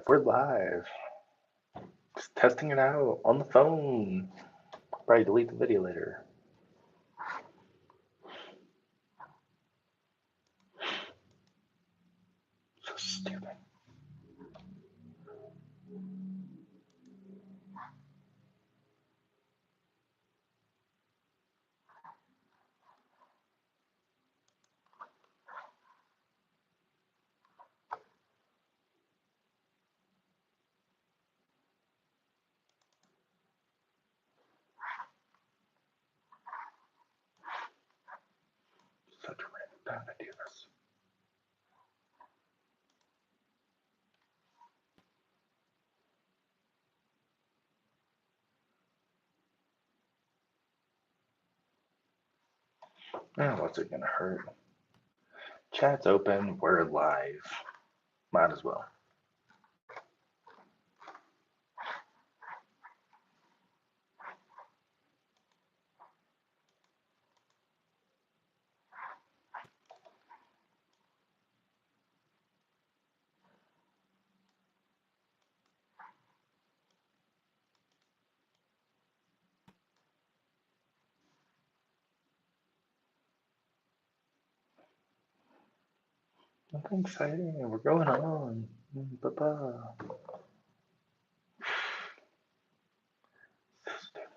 We're live. Just testing it out on the phone. Probably delete the video later. So stupid. Such a random time to do this. Oh, what's it gonna hurt? Chat's open. We're live. Might as well. Nothing exciting. We're going on. Ba-ba. So stupid.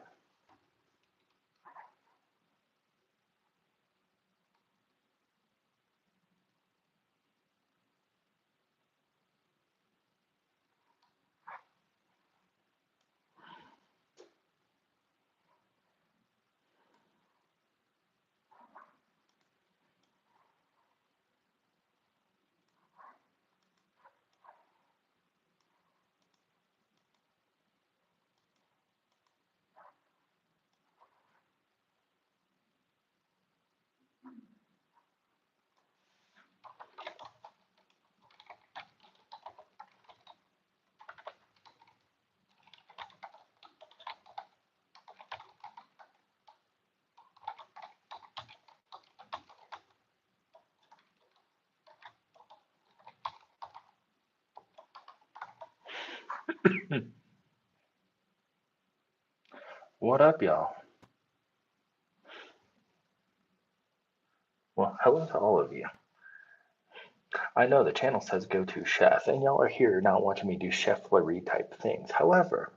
What up, y'all? Well, hello to all of you. I know the channel says Go2Chef, and y'all are here not watching me do chef-lery type things. However,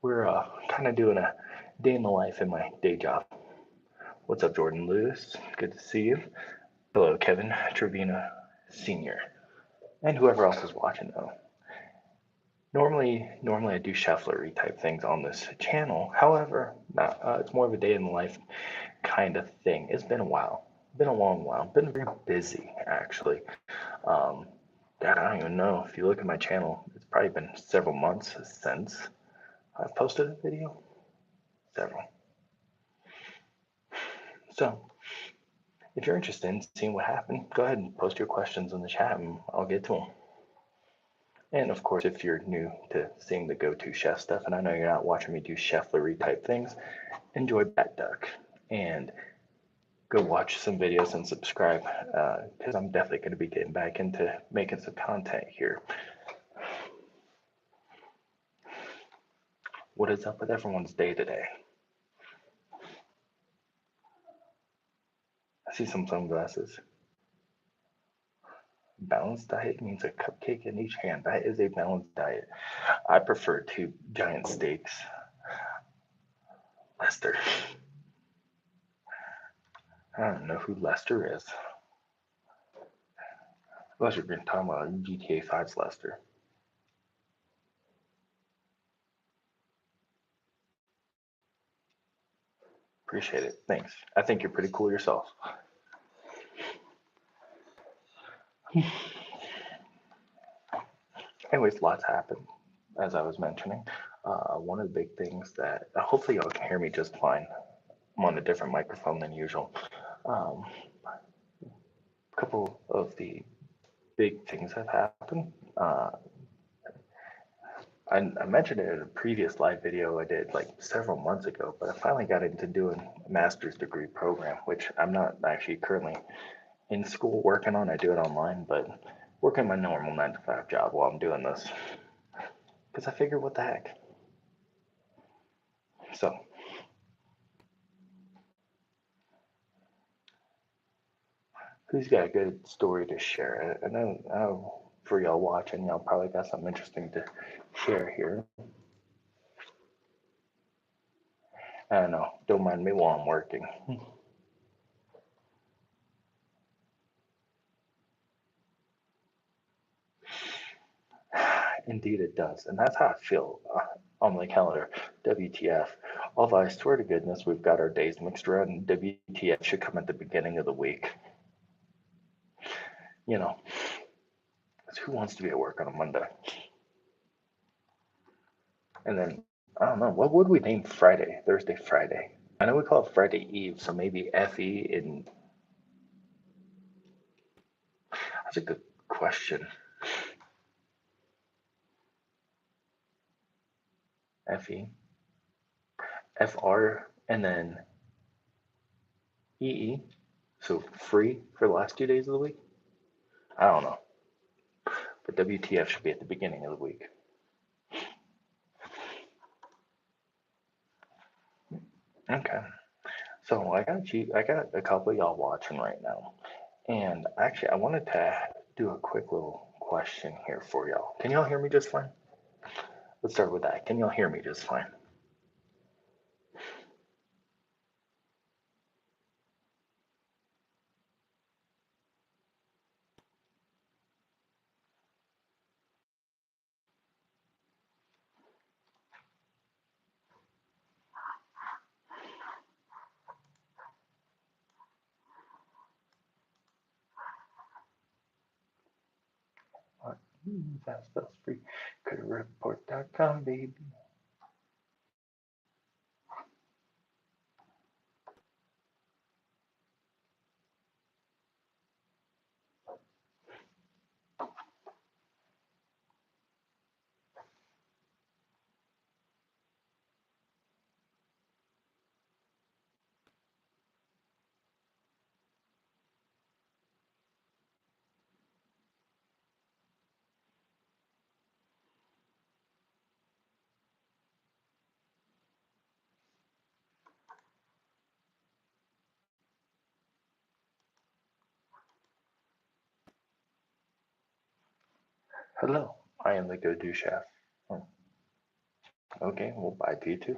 we're kind of doing a day in the life in my day job. What's up, Jordan Lewis? Good to see you. Hello, Kevin Trevino Sr. And whoever else is watching, though. Normally I do chef-lery type things on this channel. However, it's more of a day in the life kind of thing. It's been a while. Been a long while. Been very busy, actually. God, I don't even know. If you look at my channel, it's probably been several months since I've posted a video. Several. So, if you're interested in seeing what happened, go ahead and post your questions in the chat and I'll get to them. And of course, if you're new to seeing the Go2Chef stuff, and I know you're not watching me do chef-lery type things, enjoy Bat Duck and go watch some videos and subscribe because I'm definitely going to be getting back into making some content here. What is up with everyone's day today? I see some sunglasses. Balanced diet means a cupcake in each hand. That is a balanced diet. I prefer 2 giant steaks. Lester. I don't know who Lester is. Unless you're talking about GTA 5's Lester. Appreciate it. Thanks. I think you're pretty cool yourself. Anyways, lots happened, as I was mentioning. One of the big things that hopefully y'all can hear me just fine. I'm on a different microphone than usual. A couple of the big things have happened. I mentioned it in a previous live video I did like several months ago, but I finally got into doing a master's degree program, which I'm not actually currently in school working on. I do it online, but working my normal 9 to 5 job while I'm doing this. Because I figure, what the heck? So, who's got a good story to share? I know for y'all watching, y'all probably got something interesting to share here. I don't know. Don't mind me while I'm working. Indeed, it does. And that's how I feel on my calendar. WTF. Although I swear to goodness, we've got our days mixed around. WTF should come at the beginning of the week. You know, 'cause who wants to be at work on a Monday? And then, I don't know, what would we name Friday? Thursday, Friday. I know we call it Friday Eve, so maybe FE and that's a good question. FE, FR, and then EE. So free for the last 2 days of the week? I don't know. But WTF should be at the beginning of the week. Okay. So I got a couple of y'all watching right now. And actually, I wanted to do a quick little question here for y'all. Can y'all hear me just fine? Let's start with that. Can y'all hear me just fine? Fast spells free. Creditreport.com, baby. Hello, I am the Go2Chef. Oh, okay, well, bye to you too.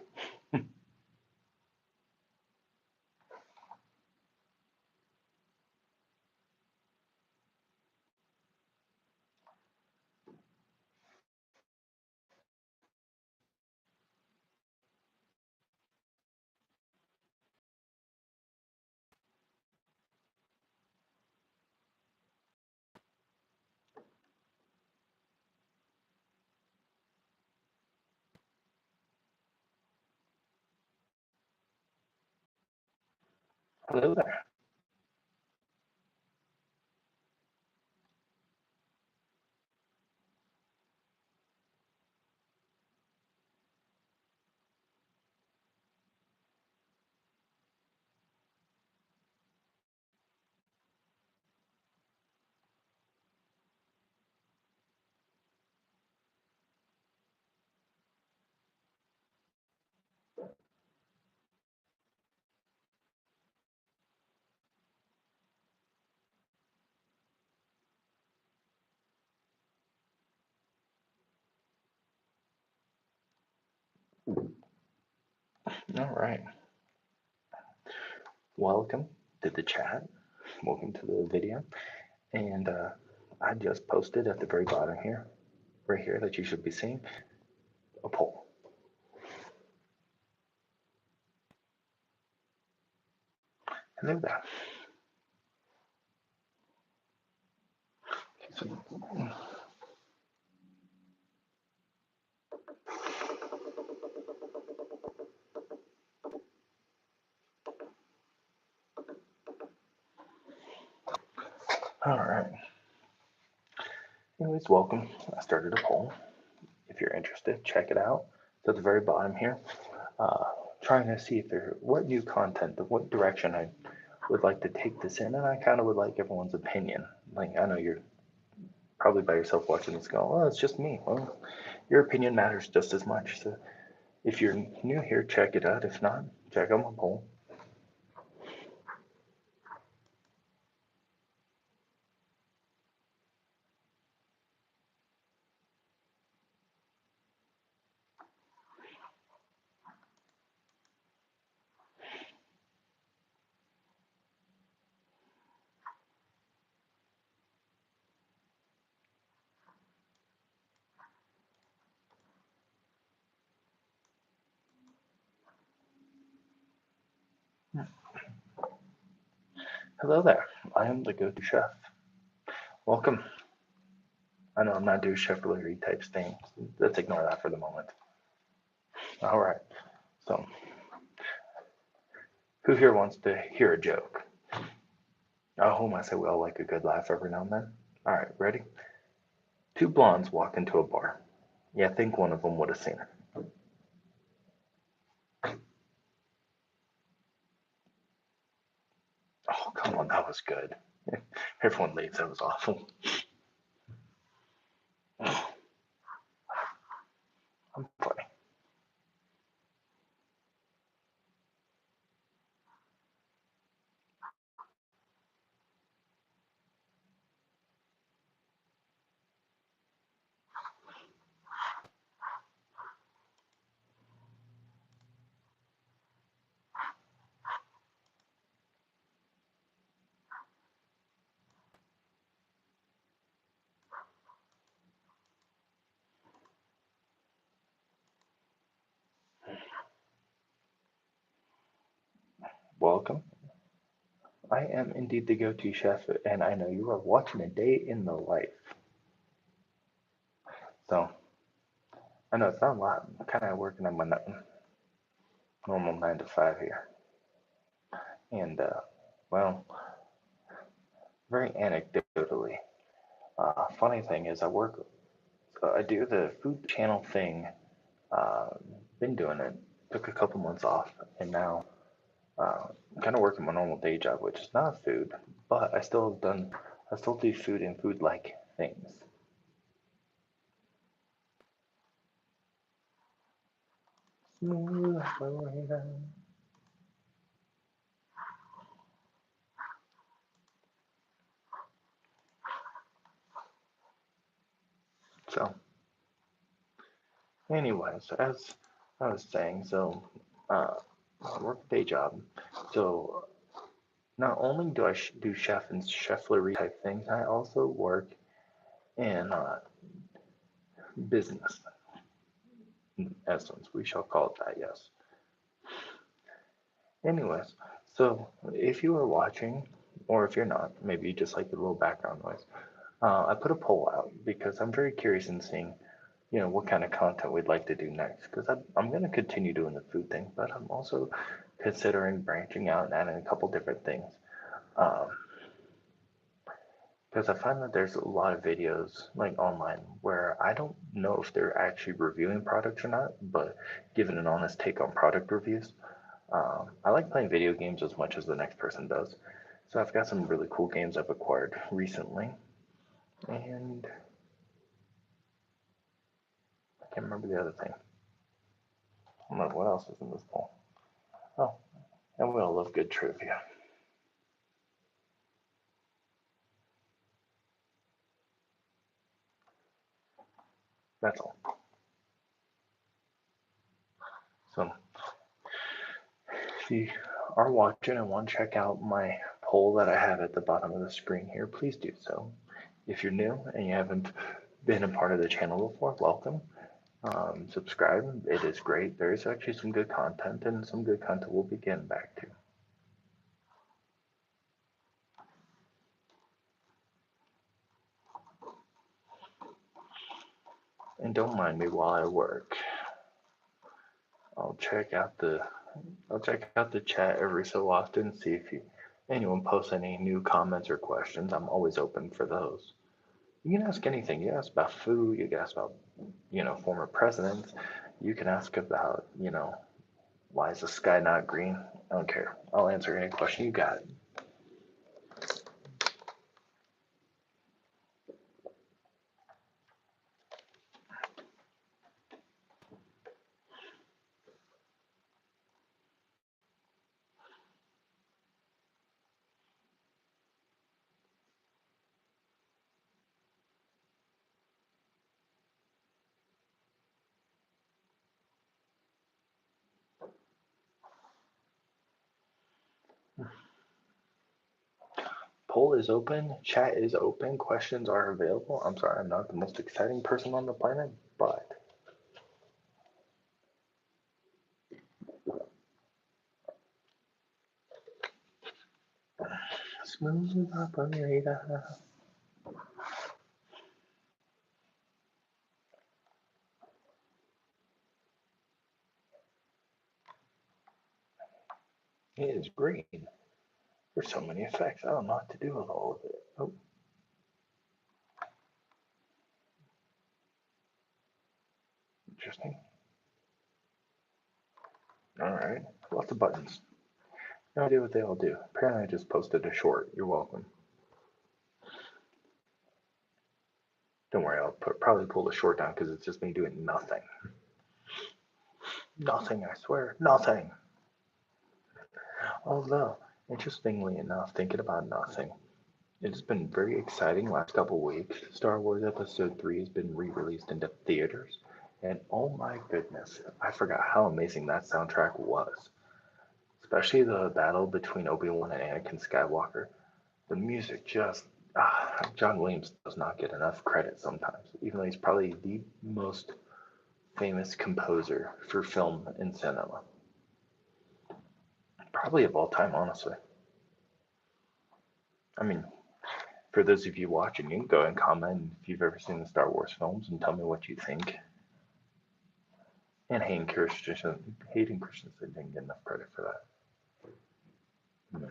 Hello there. All right. Welcome to the chat. Welcome to the video. And I just posted at the very bottom here, right here, that you should be seeing a poll. Hello there. So, all right. Anyways, welcome. I started a poll. If you're interested, check it out. So at the very bottom here, uh, trying to see if there what new content, what direction I would like to take this in, and I kind of would like everyone's opinion. Like I know you're probably by yourself watching this going, well, it's just me. Well, your opinion matters just as much. So if you're new here, check it out. If not, check out my poll. Hello there. I am the Go2Chef. Welcome. I know I'm not doing chef Larry type things. Let's ignore that for the moment. All right. So, who here wants to hear a joke? Oh, whom I say we all like a good laugh every now and then. All right, ready? Two blondes walk into a bar. Yeah, I think one of them would have seen her. Oh, come on, that was good. Everyone leaves. That was awful. I'm funny. Welcome. I am indeed the Go2Chef, and I know you are watching a day in the life. So, I know it's not a lot. I'm kind of working on my normal 9 to 5 here. And, well, very anecdotally, funny thing is I do the food channel thing. Uh, been doing it. Took a couple months off, and now I'm kind of working my normal day job, which is not food, but I still do food and food like things. So, anyways, as I was saying, uh, I work a day job. So, not only do I do chef and cheflery type things, I also work in business, in essence. We shall call it that, yes. Anyways, so if you are watching, or if you're not, maybe you just like the little background noise. I put a poll out because I'm very curious in seeing, what kind of content we'd like to do next. Because I'm going to continue doing the food thing, but I'm also considering branching out and adding a couple different things. Um, because I find that there's a lot of videos like online where I don't know if they're actually reviewing products or not, but giving an honest take on product reviews. I like playing video games as much as the next person does. So I've got some really cool games I've acquired recently, and I can't remember the other thing. I don't know what else is in this poll. Oh, and we all love good trivia. That's all. So if you are watching and want to check out my poll that I have at the bottom of the screen here, please do so. If you're new and you haven't been a part of the channel before, welcome. Subscribe. It is great. There is actually some good content, and some good content we'll be getting back to. And don't mind me while I work. I'll check out the I'll check out the chat every so often, see if anyone posts any new comments or questions. I'm always open for those. You can ask anything. You can ask about food. You can ask about, former presidents. You can ask about, why is the sky not green? I don't care. I'll answer any question you got. poll is open, chat is open, questions are available. I'm sorry, I'm not the most exciting person on the planet, but smooth operator. It is green. There's so many effects. I don't know what to do with all of it. Oh, interesting. All right, lots of buttons. No idea what they all do. Apparently, I just posted a short. You're welcome. Don't worry, I'll probably pull the short down because it's just me doing nothing. Nothing, I swear, nothing. Although, interestingly enough, thinking about nothing, it's been very exciting last couple weeks. Star Wars Episode 3 has been re-released into theaters, and oh my goodness, I forgot how amazing that soundtrack was. Especially the battle between Obi-Wan and Anakin Skywalker. The music just John Williams does not get enough credit sometimes, even though he's probably the most famous composer for film and cinema. Probably of all time, honestly. I mean, for those of you watching, you can go and comment if you've ever seen the Star Wars films and tell me what you think. And Hayden Christensen didn't get enough credit for that. Mm.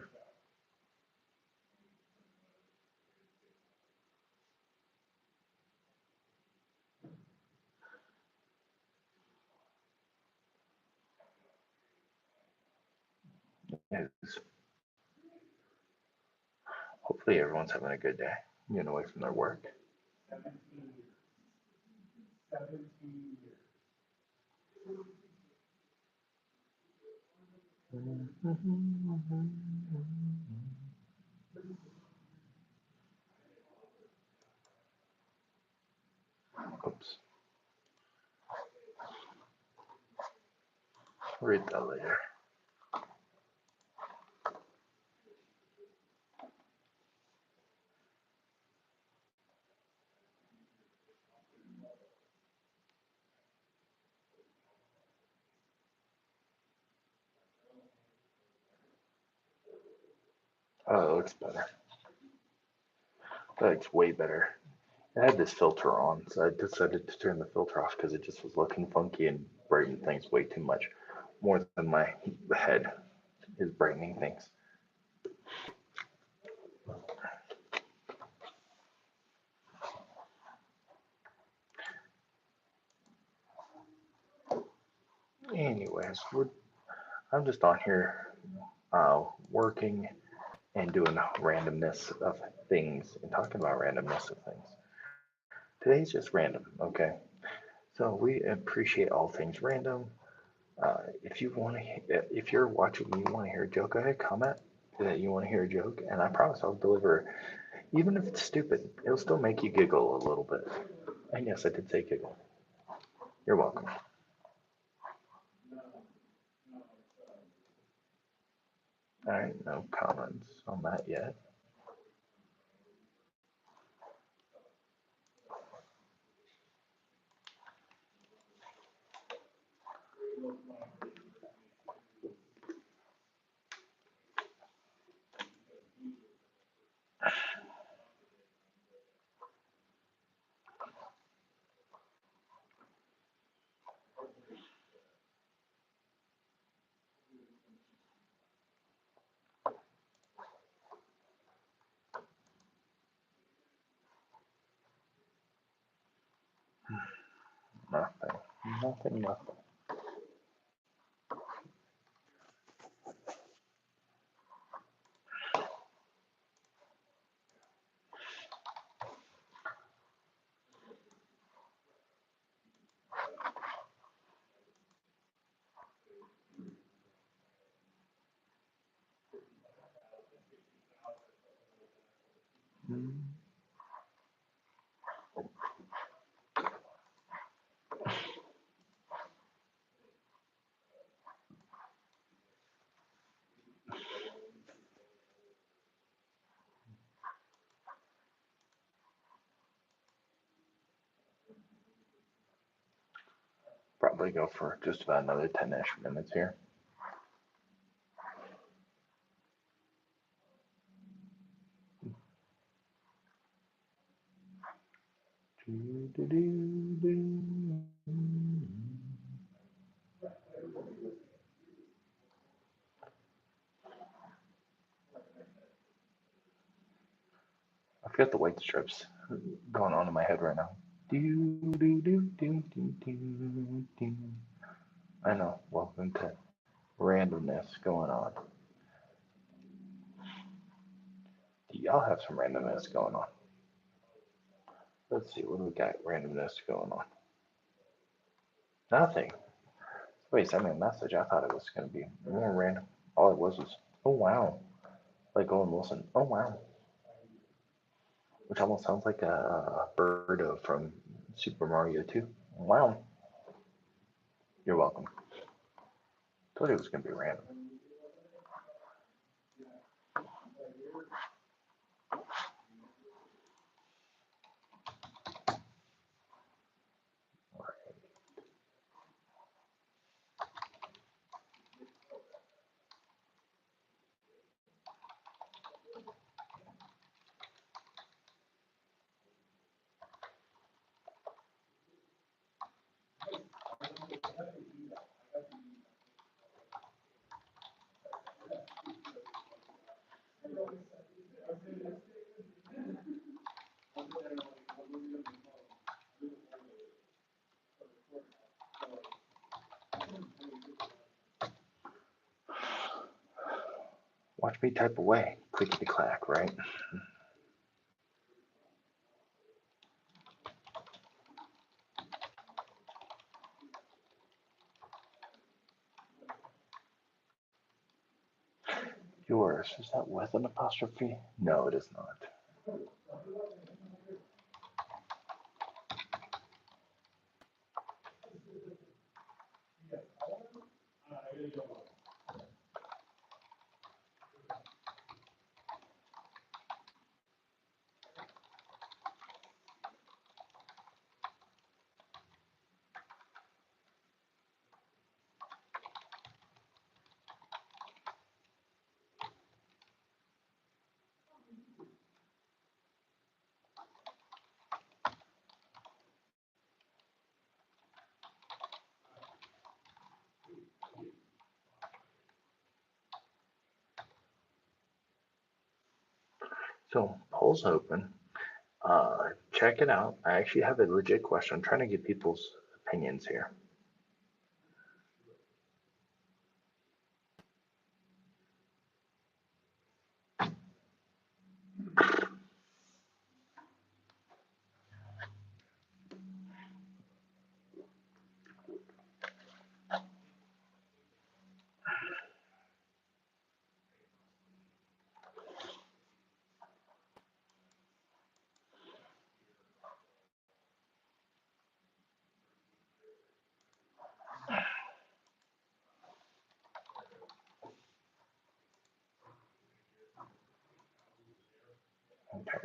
Yes. Hopefully everyone's having a good day, getting away from their work. Oops. Read that later. Oh, it looks better. That looks way better. I had this filter on, so I decided to turn the filter off because it just was looking funky and brightening things way too much, more than my head is brightening things. Anyways, I'm just on here working and doing randomness of things and talking about randomness of things. Today's just random, okay? So we appreciate all things random. If you want to, if you're watching and you want to hear a joke, go ahead, comment that you want to hear a joke, and I promise I'll deliver. Even if it's stupid, it'll still make you giggle a little bit. And yes, I did say giggle. You're welcome. All right, no comments on that yet. Nothing. Nothing. Nothing. Probably go for just about another 10-ish minutes here. I forget the white strips going on in my head right now. I know. Welcome to randomness going on. Do y'all have some randomness going on? Let's see, what do we got randomness going on? Nothing. Wait, send me a message. I thought it was going to be more random. All it was, oh wow. Like Owen Wilson, oh wow. Which almost sounds like a Birdo from Super Mario 2. Wow. You're welcome. Told you it was going to be random. Watch me type away. Clickety clack, right? Yours, is that with an apostrophe? No, it is not. So, polls open. Check it out. I actually have a legit question. I'm trying to get people's opinions here. Okay.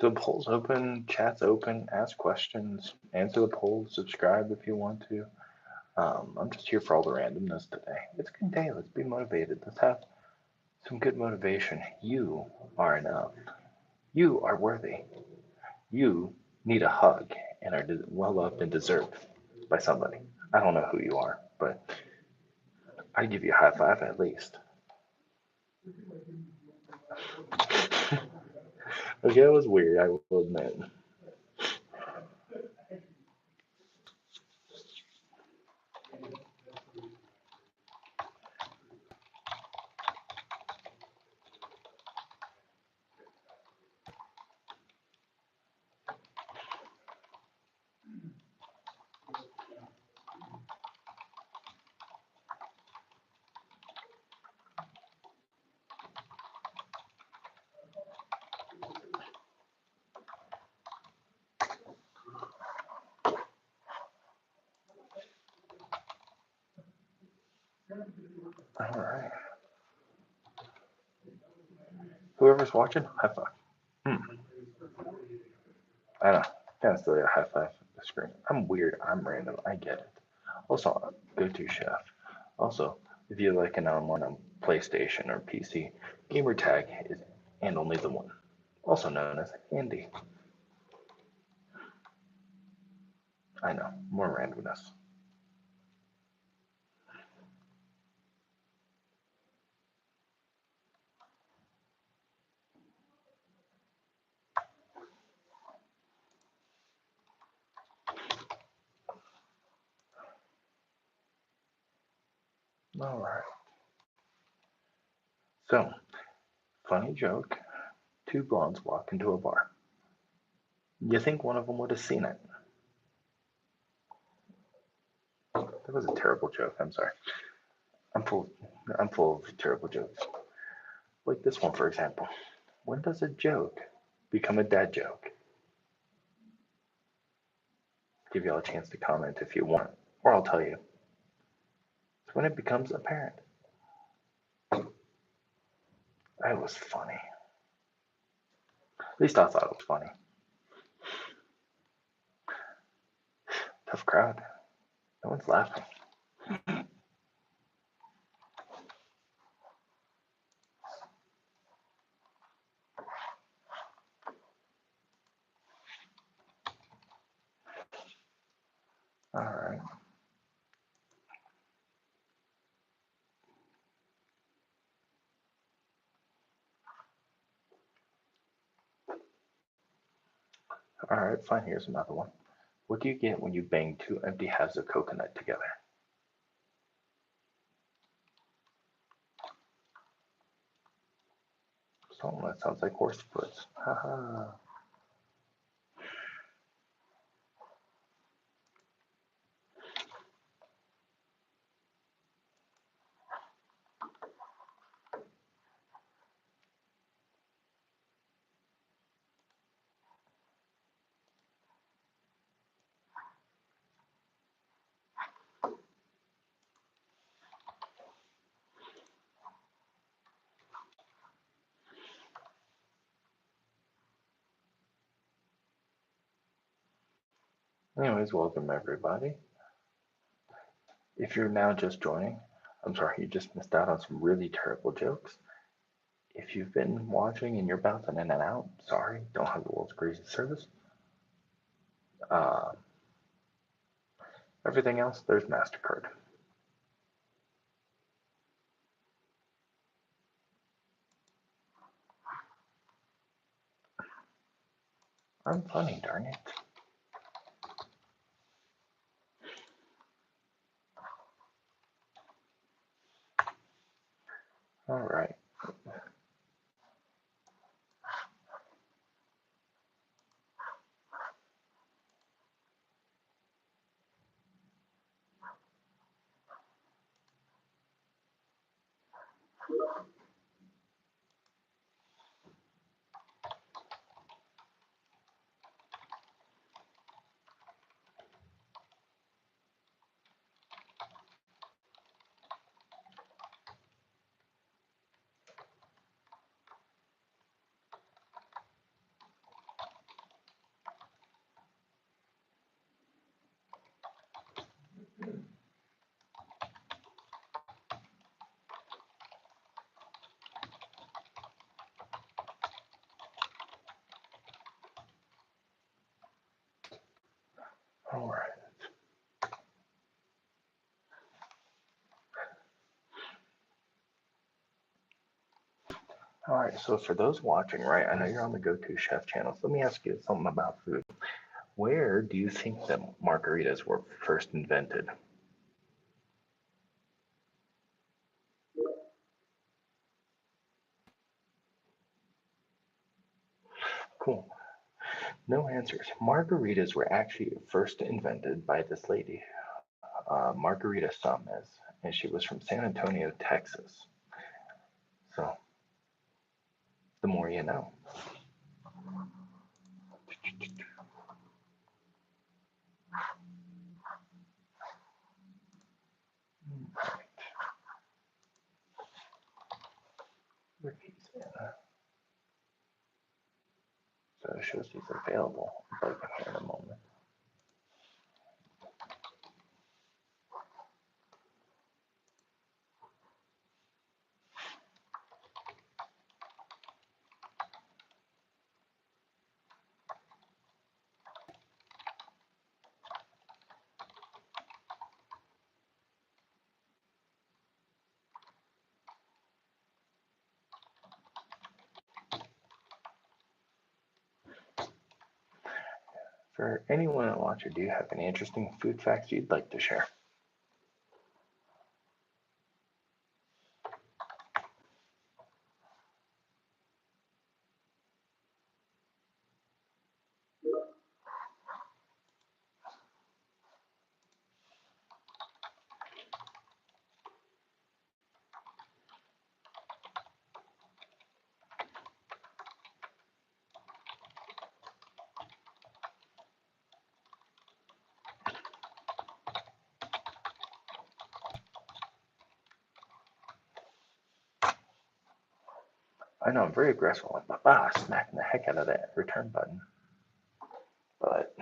So polls open, chat's open, ask questions, answer the polls, subscribe if you want to. I'm just here for all the randomness today. It's a good day. Let's be motivated. Let's have some good motivation. You are enough. You are worthy. You need a hug and are well loved and deserved by somebody. I don't know who you are, but I give you a high five at least. Okay, that was weird, I will admit. All right. Whoever's watching, high five. Hmm. I know. Kind of silly. A high five the screen. I'm weird. I'm random. I get it. Also, Go2Chef. Also, if you like an online on PlayStation or PC, gamer tag is and only the one, also known as Andy. I know, more randomness. All right. So, funny joke. Two blondes walk into a bar. You think one of them would have seen it? That was a terrible joke. I'm sorry. I'm full. I'm full of terrible jokes. Like this one, for example. When does a joke become a dad joke? Give y'all a chance to comment if you want, or I'll tell you. It's when it becomes apparent. That was funny. At least I thought it was funny. Tough crowd. No one's laughing. All right. All right, fine. Here's another one. What do you get when you bang two empty halves of coconut together? Something that sounds like horse puss. Haha. Anyways, welcome everybody. If you're now just joining, I'm sorry you just missed out on some really terrible jokes. If you've been watching and you're bouncing in and out, sorry, don't have the world's greatest service. Uh, Everything else, there's MasterCard. I'm funny, darn it. All right. All right. All right. So for those watching, right, I know you're on the Go2Chef channel. So let me ask you something about food. Where do you think that margaritas were first invented? Cool. No answers. Margaritas were actually first invented by this lady, Margarita Sanchez, and she was from San Antonio, Texas. So the more you know. Ricky's in. So it shows he's available. I'll bug him here in a moment. For anyone that watches, do you have any interesting food facts you'd like to share? I know I'm very aggressive, like smacking the heck out of that return button. But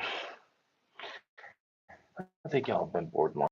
I think y'all have been bored long